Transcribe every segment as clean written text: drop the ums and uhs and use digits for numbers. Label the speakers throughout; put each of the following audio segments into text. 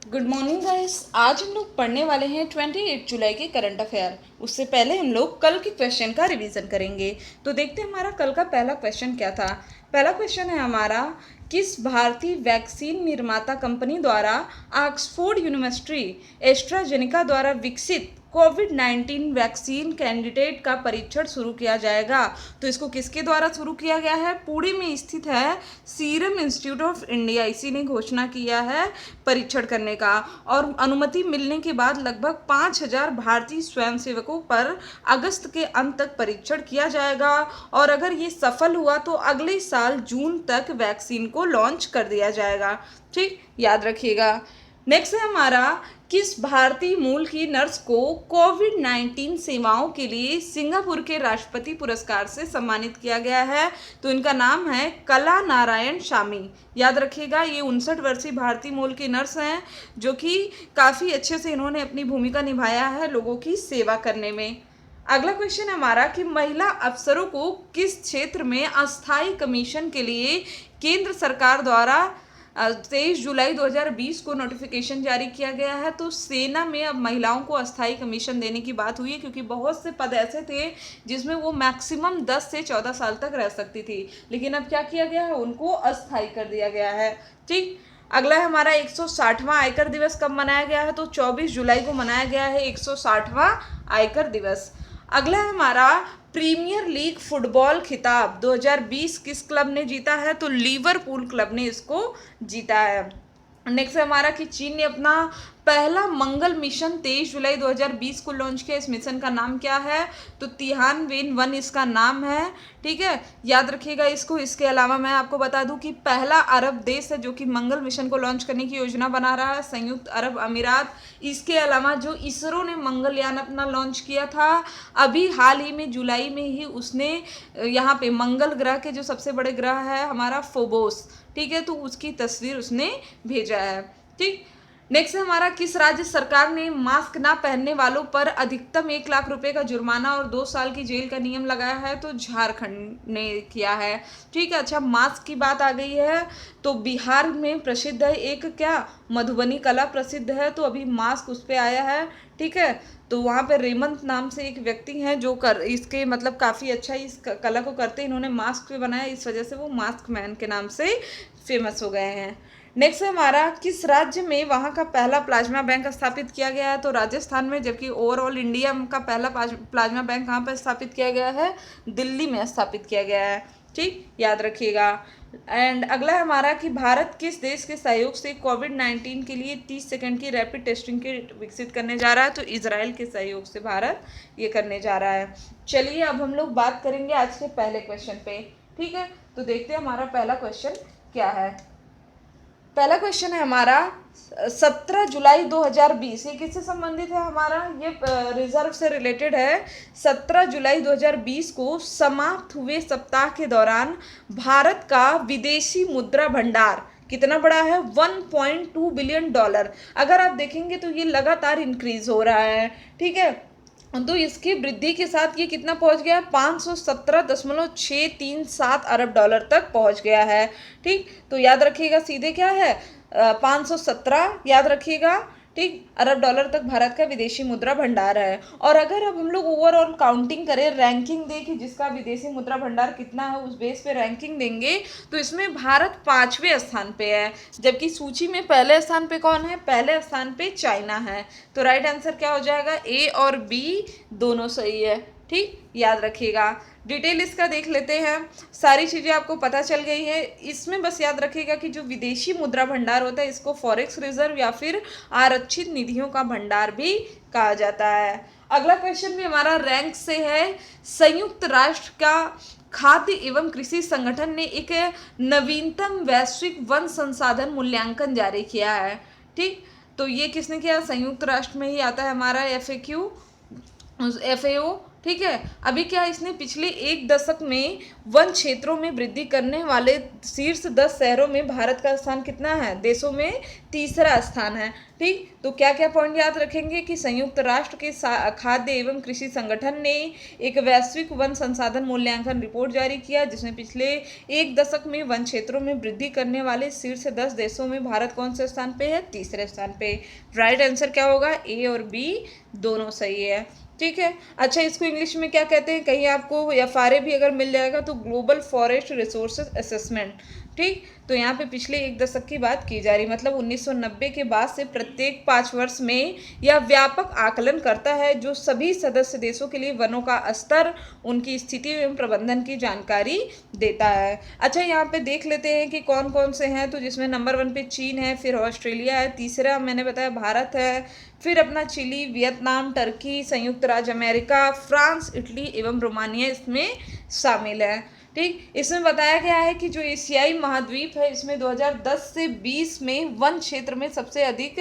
Speaker 1: Good morning guys. आज हम लोग पढ़ने वाले हैं 28 जुलाई के करंट अफेयर। उससे पहले हम लोग कल के क्वेश्चन का रिवीजन करेंगे। तो देखते हैं हमारा कल का पहला क्वेश्चन क्या था। पहला क्वेश्चन है हमारा, किस भारतीय वैक्सीन निर्माता कंपनी द्वारा ऑक्सफोर्ड यूनिवर्सिटी एस्ट्राजेनेका द्वारा विकसित कोविड-19 वैक्सीन कैंडिडेट का परीक्षण शुरू किया जाएगा। तो इसको किसके द्वारा शुरू किया गया है? पुणे में स्थित है सीरम इंस्टीट्यूट ऑफ इंडिया, इसी ने घोषणा किया है परीक्षण करने का। और अनुमति मिलने के बाद लगभग 5,000 भारतीय स्वयंसेवकों पर अगस्त के अंत तक परीक्षण किया जाएगा। और अगर ये सफल हुआ तो अगले साल जून तक वैक्सीन को लॉन्च कर दिया जाएगा। ठीक, याद रखिएगा। नेक्स्ट है हमारा, किस भारतीय मूल की नर्स को कोविड-19 सेवाओं के लिए सिंगापुर के राष्ट्रपति पुरस्कार से सम्मानित किया गया है? तो इनका नाम है कला नारायण शामी। याद रखिएगा, ये 59 वर्षीय भारतीय मूल की नर्स हैं जो कि काफ़ी अच्छे से इन्होंने अपनी भूमिका निभाया है लोगों की सेवा करने में। अगला क्वेश्चन है हमारा कि महिला अफसरों को किस क्षेत्र में अस्थायी कमीशन के लिए केंद्र सरकार द्वारा 23 जुलाई 2020 को नोटिफिकेशन जारी किया गया है? तो सेना में अब महिलाओं को अस्थायी कमीशन देने की बात हुई है, क्योंकि बहुत से पद ऐसे थे जिसमें वो मैक्सिमम 10 से 14 साल तक रह सकती थी, लेकिन अब क्या किया गया है, उनको अस्थायी कर दिया गया है। ठीक, अगला है हमारा 160वां आयकर दिवस कब मनाया गया है? तो 24 जुलाई को मनाया गया है 160वां आयकर दिवस। अगला है हमारा, प्रीमियर लीग फुटबॉल खिताब 2020 किस क्लब ने जीता है? तो लिवरपूल क्लब ने इसको जीता है। नेक्स्ट है हमारा कि चीन ने अपना पहला मंगल मिशन 23 जुलाई 2020 को लॉन्च किया। इस मिशन का नाम क्या है? तो तिहानवेन-1 इसका नाम है। ठीक है, याद रखिएगा इसको। इसके अलावा मैं आपको बता दूं कि पहला अरब देश है जो कि मंगल मिशन को लॉन्च करने की योजना बना रहा है, संयुक्त अरब अमीरात। इसके अलावा जो इसरो ने मंगलयान अपना लॉन्च किया था अभी हाल ही में जुलाई में ही, उसने यहाँ पे मंगल ग्रह के जो सबसे बड़े ग्रह है हमारा फोबोस, ठीक है, तो उसकी तस्वीर उसने भेजा है। ठीक, नेक्स्ट है हमारा, किस राज्य सरकार ने मास्क ना पहनने वालों पर अधिकतम 1 लाख रुपए का जुर्माना और 2 साल की जेल का नियम लगाया है? तो झारखंड ने किया है। ठीक है, अच्छा, मास्क की बात आ गई है तो बिहार में प्रसिद्ध है एक क्या, मधुबनी कला प्रसिद्ध है, तो अभी मास्क उस पर आया है। ठीक है, तो वहाँ पे रेमंत नाम से एक व्यक्ति हैं जो इसके मतलब काफ़ी अच्छा इस कला को करते हैं, इन्होंने मास्क पे बनाया, इस वजह से वो मास्क मैन के नाम से फेमस हो गए हैं। नेक्स्ट है हमारा, किस राज्य में वहाँ का पहला प्लाज्मा बैंक स्थापित किया गया है? तो राजस्थान में, जबकि ओवरऑल इंडिया का पहला प्लाज्मा बैंक कहाँ पर स्थापित किया गया है? दिल्ली में स्थापित किया गया है। ठीक, याद रखिएगा। एंड अगला है हमारा कि भारत किस देश के सहयोग से कोविड-19 के लिए 30 सेकंड की रैपिड टेस्टिंग किट विकसित करने जा रहा है? तो इजराइल के सहयोग से भारत ये करने जा रहा है। चलिए अब हम लोग बात करेंगे आज के पहले क्वेश्चन पे। ठीक है, तो देखते हैं हमारा पहला क्वेश्चन क्या है। पहला क्वेश्चन है हमारा, 17 जुलाई 2020, ये किससे संबंधित है हमारा? ये रिजर्व से रिलेटेड है। 17 जुलाई 2020 को समाप्त हुए सप्ताह के दौरान भारत का विदेशी मुद्रा भंडार कितना बड़ा है? $1.2 बिलियन। अगर आप देखेंगे तो ये लगातार इंक्रीज हो रहा है। ठीक है, तो इसकी वृद्धि के साथ ये कितना पहुंच गया? 517.637 अरब डॉलर तक पहुंच गया है। ठीक, तो याद रखिएगा सीधे क्या है, 517 याद रखिएगा। ठीक, अरब डॉलर तक भारत का विदेशी मुद्रा भंडार है। और अगर अब हम लोग ओवरऑल काउंटिंग करें, रैंकिंग दें कि जिसका विदेशी मुद्रा भंडार कितना है, उस बेस पे रैंकिंग देंगे तो इसमें भारत 5वें स्थान पे है, जबकि सूची में पहले स्थान पे कौन है? पहले स्थान पे चाइना है। तो राइट आंसर क्या हो जाएगा? ए और बी दोनों सही है। ठीक, याद रखिएगा। डिटेल इसका देख लेते हैं। सारी चीज़ें आपको पता चल गई है। इसमें बस याद रखिएगा कि जो विदेशी मुद्रा भंडार होता है इसको फॉरेक्स रिजर्व या फिर आरक्षित निधियों का भंडार भी कहा जाता है। अगला क्वेश्चन भी हमारा रैंक से है। संयुक्त राष्ट्र का खाद्य एवं कृषि संगठन ने एक नवीनतम वैश्विक वन संसाधन मूल्यांकन जारी किया है। ठीक, तो ये किसने किया? संयुक्त राष्ट्र में ही आता है हमारा FAO। ठीक है। अभी क्या इसने पिछले एक दशक में वन क्षेत्रों में वृद्धि करने वाले शीर्ष 10 शहरों में भारत का स्थान कितना है? देशों में तीसरा स्थान है। ठीक, तो क्या क्या पॉइंट याद रखेंगे कि संयुक्त राष्ट्र के खाद्य एवं कृषि संगठन ने एक वैश्विक वन संसाधन मूल्यांकन रिपोर्ट जारी किया, जिसमें पिछले एक दशक में वन क्षेत्रों में वृद्धि करने वाले शीर्ष 10 देशों में भारत कौन से स्थान पे है? तीसरे स्थान पे। राइट आंसर क्या होगा? ए और बी दोनों सही है। ठीक है। अच्छा, इसको इंग्लिश में क्या कहते हैं? कहीं आपको एफआरए भी अगर मिल जाएगा तो ग्लोबल फॉरेस्ट रिसोर्सेज असेसमेंट। ठीक, तो यहाँ पे पिछले एक दशक की बात की जा रही, मतलब 1990 के बाद से प्रत्येक 5 वर्ष में यह व्यापक आकलन करता है जो सभी सदस्य देशों के लिए वनों का स्तर, उनकी स्थिति एवं प्रबंधन की जानकारी देता है। अच्छा, यहाँ पे देख लेते हैं कि कौन कौन से हैं। तो जिसमें नंबर 1 पे चीन है, फिर ऑस्ट्रेलिया है, तीसरा मैंने बताया भारत है, फिर अपना चिली, वियतनाम, टर्की, संयुक्त राज्य अमेरिका, फ्रांस, इटली एवं रोमानिया इसमें शामिल है। ठीक, इसमें बताया गया है कि जो एशियाई महाद्वीप है इसमें 2010 से 20 में वन क्षेत्र में सबसे अधिक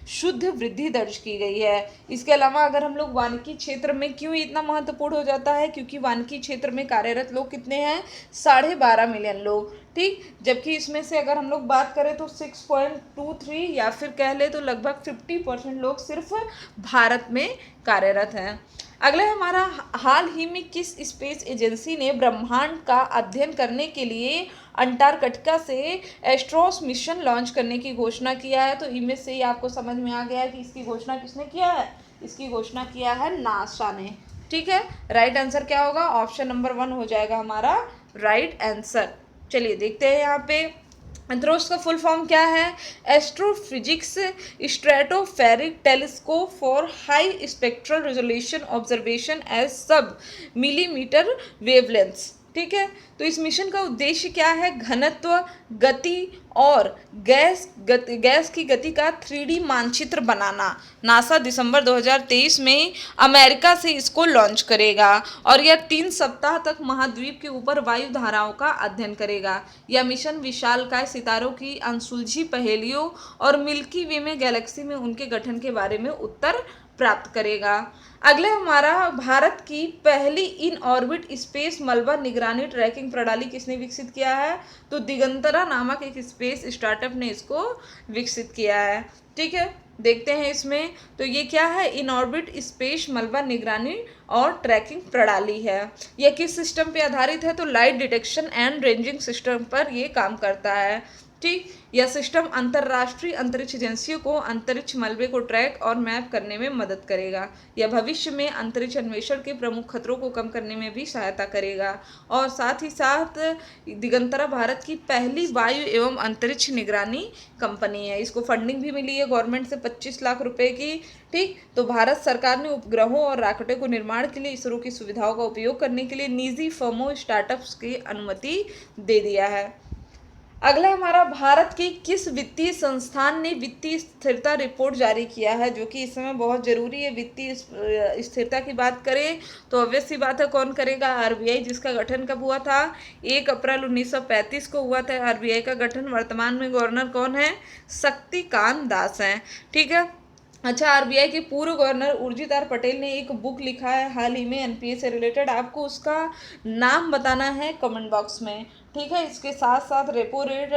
Speaker 1: शुद्ध वृद्धि दर्ज की गई है। इसके अलावा अगर हम लोग वानिकी क्षेत्र में, क्यों इतना महत्वपूर्ण हो जाता है? क्योंकि वानिकी क्षेत्र में कार्यरत लोग कितने हैं? 12.5 मिलियन लोग। ठीक, जबकि इसमें से अगर हम लोग बात करें तो 6.23 या फिर कह ले तो लगभग 50% लोग सिर्फ भारत में कार्यरत हैं। अगला हमारा, हाल ही में किस स्पेस एजेंसी ने ब्रह्मांड का अध्ययन करने के लिए अंटार्कटिका से एस्ट्रोस मिशन लॉन्च करने की घोषणा किया है? तो इनमें से ही आपको समझ में आ गया है कि इसकी घोषणा किसने किया है? इसकी घोषणा किया है नासा ने। ठीक है, राइट आंसर क्या होगा? ऑप्शन नंबर 1 हो जाएगा हमारा राइट आंसर। चलिए देखते हैं यहाँ पे एंथ्रोस का फुल फॉर्म क्या है? Astrophysics stratospheric telescope for high spectral resolution observation as submillimetre wavelengths. ठीक है, तो इस मिशन का उद्देश्य क्या है? घनत्व, गति और गैस की गति का 3D मानचित्र बनाना। नासा दिसंबर 2023 में अमेरिका से इसको लॉन्च करेगा और यह 3 सप्ताह तक महाद्वीप के ऊपर वायु धाराओं का अध्ययन करेगा। यह मिशन विशालकाय सितारों की अनसुलझी पहेलियों और मिल्की वे में गैलेक्सी में उनके गठन के बारे में उत्तर प्राप्त करेगा। अगले हमारा, भारत की पहली इन ऑर्बिट स्पेस मलबा निगरानी ट्रैकिंग प्रणाली किसने विकसित किया है? तो दिगंतरा नामक एक स्पेस स्टार्टअप ने इसको विकसित किया है। ठीक है, देखते हैं इसमें। तो ये क्या है? इन ऑर्बिट स्पेस मलबा निगरानी और ट्रैकिंग प्रणाली है। यह किस सिस्टम पे आधारित है? तो light detection and ranging system पर ये काम करता है। ठीक, यह सिस्टम अंतर्राष्ट्रीय अंतरिक्ष एजेंसियों को अंतरिक्ष मलबे को ट्रैक और मैप करने में मदद करेगा। यह भविष्य में अंतरिक्ष अन्वेषण के प्रमुख खतरों को कम करने में भी सहायता करेगा। और साथ ही साथ दिगंतरा भारत की पहली वायु एवं अंतरिक्ष निगरानी कंपनी है। इसको फंडिंग भी मिली है गवर्नमेंट से 25 लाख रुपए की। ठीक, तो भारत सरकार ने उपग्रहों और रॉकेटों को निर्माण के लिए इसरो की सुविधाओं का उपयोग करने के लिए निजी फर्मों, स्टार्टअप्स की अनुमति दे दिया है। अगला हमारा, भारत की किस वित्तीय संस्थान ने वित्तीय स्थिरता रिपोर्ट जारी किया है? जो कि इस समय बहुत जरूरी है। वित्तीय स्थिरता की बात करें तो ऑब्वियस सी बात है, कौन करेगा? आरबीआई, जिसका गठन कब हुआ था? 1 अप्रैल 1935 को हुआ था आरबीआई का गठन। वर्तमान में गवर्नर कौन है? शक्तिकांत दास हैं। ठीक है। अच्छा, आरबीआई के पूर्व गवर्नर उर्जित आर पटेल ने एक बुक लिखा है हाल ही में एनपीए से रिलेटेड। आपको उसका नाम बताना है कमेंट बॉक्स में। ठीक है, इसके साथ साथ repo rate,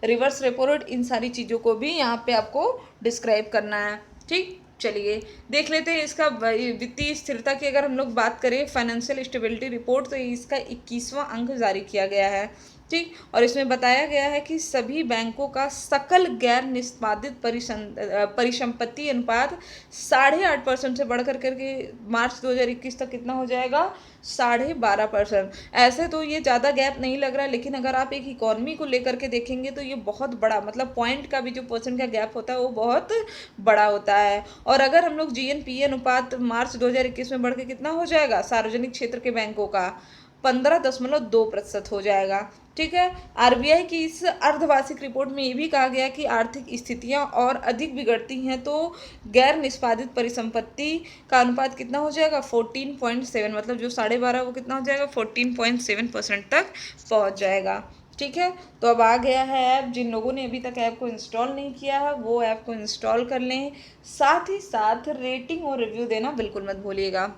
Speaker 1: reverse repo rate, इन सारी चीज़ों को भी यहाँ पे आपको डिस्क्राइब करना है। ठीक, चलिए देख लेते हैं इसका वित्तीय स्थिरता की अगर हम लोग बात करें, फाइनेंशियल स्टेबिलिटी रिपोर्ट, तो इसका 21वां अंक जारी किया गया है। ठीक, और इसमें बताया गया है कि सभी बैंकों का सकल गैर निष्पादित परिसंपत्ति अनुपात 8.5% से बढ़कर करके मार्च 2021 तक कितना हो जाएगा? 12.5%। ऐसे तो ये ज़्यादा गैप नहीं लग रहा है, लेकिन अगर आप एक इकोनॉमी को लेकर के देखेंगे तो ये बहुत बड़ा, मतलब पॉइंट का भी जो परसेंट का गैप होता है वो बहुत बड़ा होता है। और अगर हम लोग जीएनपीए अनुपात मार्च 2021 में बढ़ के कितना हो जाएगा? सार्वजनिक क्षेत्र के बैंकों का 15.2% हो जाएगा। ठीक है, आरबीआई की इस अर्धवार्षिक रिपोर्ट में ये भी कहा गया कि आर्थिक स्थितियां और अधिक बिगड़ती हैं तो गैर निष्पादित परिसंपत्ति का अनुपात कितना हो जाएगा? 14.7, मतलब जो 12.5 वो कितना हो जाएगा? 14.7% तक पहुंच जाएगा। ठीक है, तो अब आ गया है ऐप। जिन लोगों ने अभी तक ऐप को इंस्टॉल नहीं किया है वो ऐप को इंस्टॉल कर लें। साथ ही साथ रेटिंग और रिव्यू देना बिल्कुल मत भूलिएगा।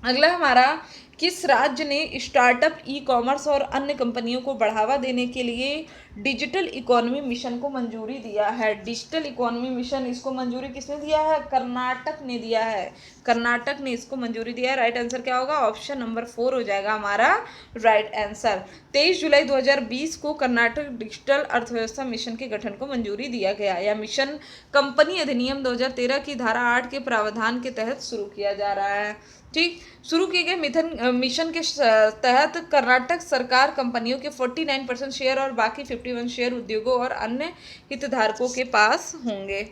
Speaker 1: अगला हमारा, किस राज्य ने स्टार्टअप, ई कॉमर्स और अन्य कंपनियों को बढ़ावा देने के लिए डिजिटल इकोनॉमी मिशन को मंजूरी दिया है? डिजिटल इकोनॉमी मिशन, इसको मंजूरी किसने दिया है? कर्नाटक ने दिया है। कर्नाटक ने इसको मंजूरी दिया है। राइट आंसर क्या होगा? ऑप्शन नंबर 4 हो जाएगा हमारा राइट आंसर। 23 जुलाई 2020 को कर्नाटक डिजिटल अर्थव्यवस्था मिशन के गठन को मंजूरी दिया गया। यह मिशन कंपनी अधिनियम 2013 की धारा 8 के प्रावधान के तहत शुरू किया जा रहा है। ठीक, शुरू किए गए मिशन के तहत कर्नाटक सरकार कंपनियों के 49% शेयर और बाकी 51 शेयर उद्योगों और अन्य हितधारकों के पास होंगे।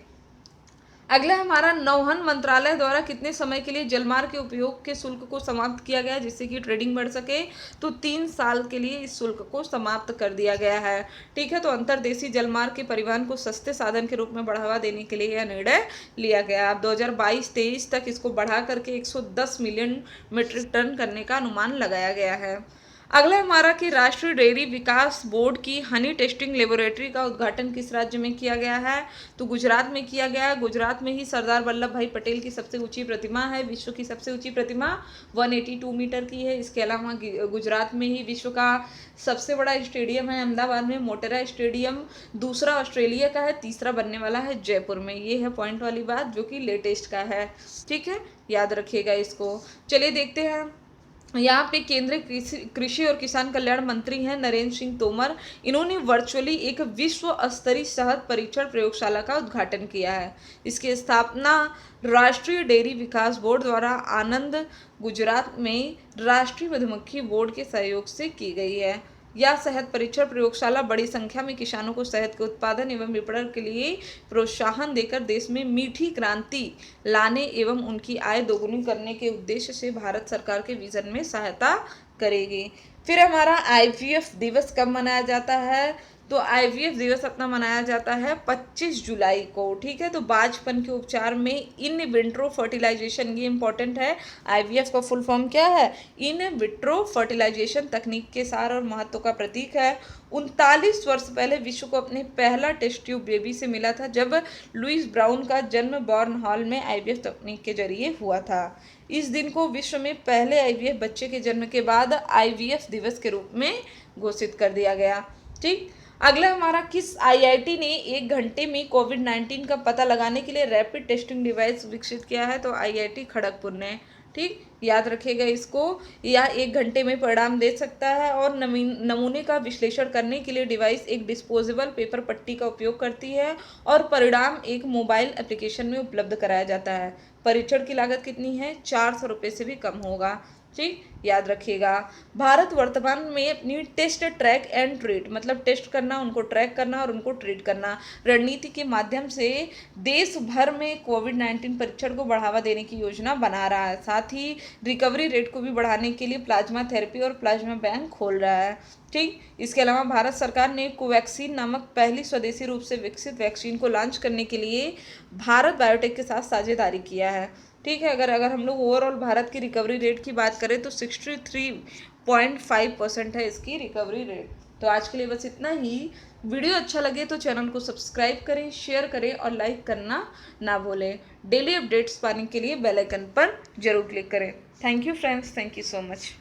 Speaker 1: अगला हमारा, नौवहन मंत्रालय द्वारा कितने समय के लिए जलमार्ग के उपयोग के शुल्क को समाप्त किया गया जिससे कि ट्रेडिंग बढ़ सके? तो 3 साल के लिए इस शुल्क को समाप्त कर दिया गया है। ठीक है, तो अंतर्देशीय जलमार्ग के परिवहन को सस्ते साधन के रूप में बढ़ावा देने के लिए यह निर्णय लिया गया। अब 2022-23 तक इसको बढ़ा करके 110 मिलियन मीट्रिक टन करने का अनुमान लगाया गया है। अगला हमारा, कि राष्ट्रीय डेयरी विकास बोर्ड की हनी टेस्टिंग लेबोरेटरी का उद्घाटन किस राज्य में किया गया है? तो गुजरात में किया गया है। गुजरात में ही सरदार वल्लभ भाई पटेल की सबसे ऊंची प्रतिमा है। विश्व की सबसे ऊंची प्रतिमा 182 मीटर की है। इसके अलावा गुजरात में ही विश्व का सबसे बड़ा स्टेडियम है अहमदाबाद में, मोटेरा स्टेडियम। दूसरा ऑस्ट्रेलिया का है, तीसरा बनने वाला है जयपुर में। ये है पॉइंट वाली बात जो कि लेटेस्ट का है। ठीक है, याद रखिएगा इसको। चलिए देखते हैं, यहाँ पे केंद्रीय कृषि और किसान कल्याण मंत्री हैं नरेंद्र सिंह तोमर। इन्होंने वर्चुअली एक विश्व स्तरीय शहद परीक्षण प्रयोगशाला का उद्घाटन किया है। इसकी स्थापना राष्ट्रीय डेयरी विकास बोर्ड द्वारा आनंद, गुजरात में राष्ट्रीय मधुमक्खी बोर्ड के सहयोग से की गई है। यह शहद परीक्षण प्रयोगशाला बड़ी संख्या में किसानों को शहद के उत्पादन एवं विपणन के लिए प्रोत्साहन देकर देश में मीठी क्रांति लाने एवं उनकी आय दोगुनी करने के उद्देश्य से भारत सरकार के विजन में सहायता करेगी। फिर हमारा आईवीएफ दिवस कब मनाया जाता है? तो आईवीएफ दिवस अपना मनाया जाता है 25 जुलाई को। ठीक है, तो बांझपन के उपचार में इन विट्रो फर्टिलाइजेशन, ये इंपॉर्टेंट है। आईवीएफ का फुल फॉर्म क्या है? इन विट्रो फर्टिलाइजेशन तकनीक के सार और महत्व का प्रतीक है। 39 वर्ष पहले विश्व को अपने पहला टेस्ट ट्यूब बेबी से मिला था जब लुइस ब्राउन का जन्म बॉर्न हॉल में आईवीएफ तकनीक के जरिए हुआ था। इस दिन को विश्व में पहले आईवीएफ बच्चे के जन्म के बाद आईवीएफ दिवस के रूप में घोषित कर दिया गया। ठीक, अगला हमारा, किस आईआईटी ने 1 घंटे में कोविड-19 का पता लगाने के लिए रैपिड टेस्टिंग डिवाइस विकसित किया है? तो आईआईटी खड़गपुर ने। ठीक, याद रखिएगा इसको। यह 1 घंटे में परिणाम दे सकता है और नमूने का विश्लेषण करने के लिए डिवाइस एक डिस्पोजेबल पेपर पट्टी का उपयोग करती है और परिणाम एक मोबाइल एप्लीकेशन में उपलब्ध कराया जाता है। परीक्षण की लागत कितनी है? 400 रुपये से भी कम होगा। ठीक, याद रखिएगा। भारत वर्तमान में अपनी टेस्ट, ट्रैक एंड ट्रीट, मतलब टेस्ट करना, उनको ट्रैक करना और उनको ट्रीट करना, रणनीति के माध्यम से देश भर में कोविड-19 परीक्षण को बढ़ावा देने की योजना बना रहा है। साथ ही रिकवरी रेट को भी बढ़ाने के लिए प्लाज्मा थेरेपी और प्लाज्मा बैंक खोल रहा है। ठीक, इसके अलावा भारत सरकार ने कोवैक्सीन नामक पहली स्वदेशी रूप से विकसित वैक्सीन को लॉन्च करने के लिए भारत बायोटेक के साथ साझेदारी किया है। ठीक है, अगर हम लोग ओवरऑल भारत की रिकवरी रेट की बात करें तो 63.5% है इसकी रिकवरी रेट। तो आज के लिए बस इतना ही। वीडियो अच्छा लगे तो चैनल को सब्सक्राइब करें, शेयर करें और लाइक करना ना भूलें। डेली अपडेट्स पाने के लिए बेल आइकन पर जरूर क्लिक करें। Thank you friends, thank you so much.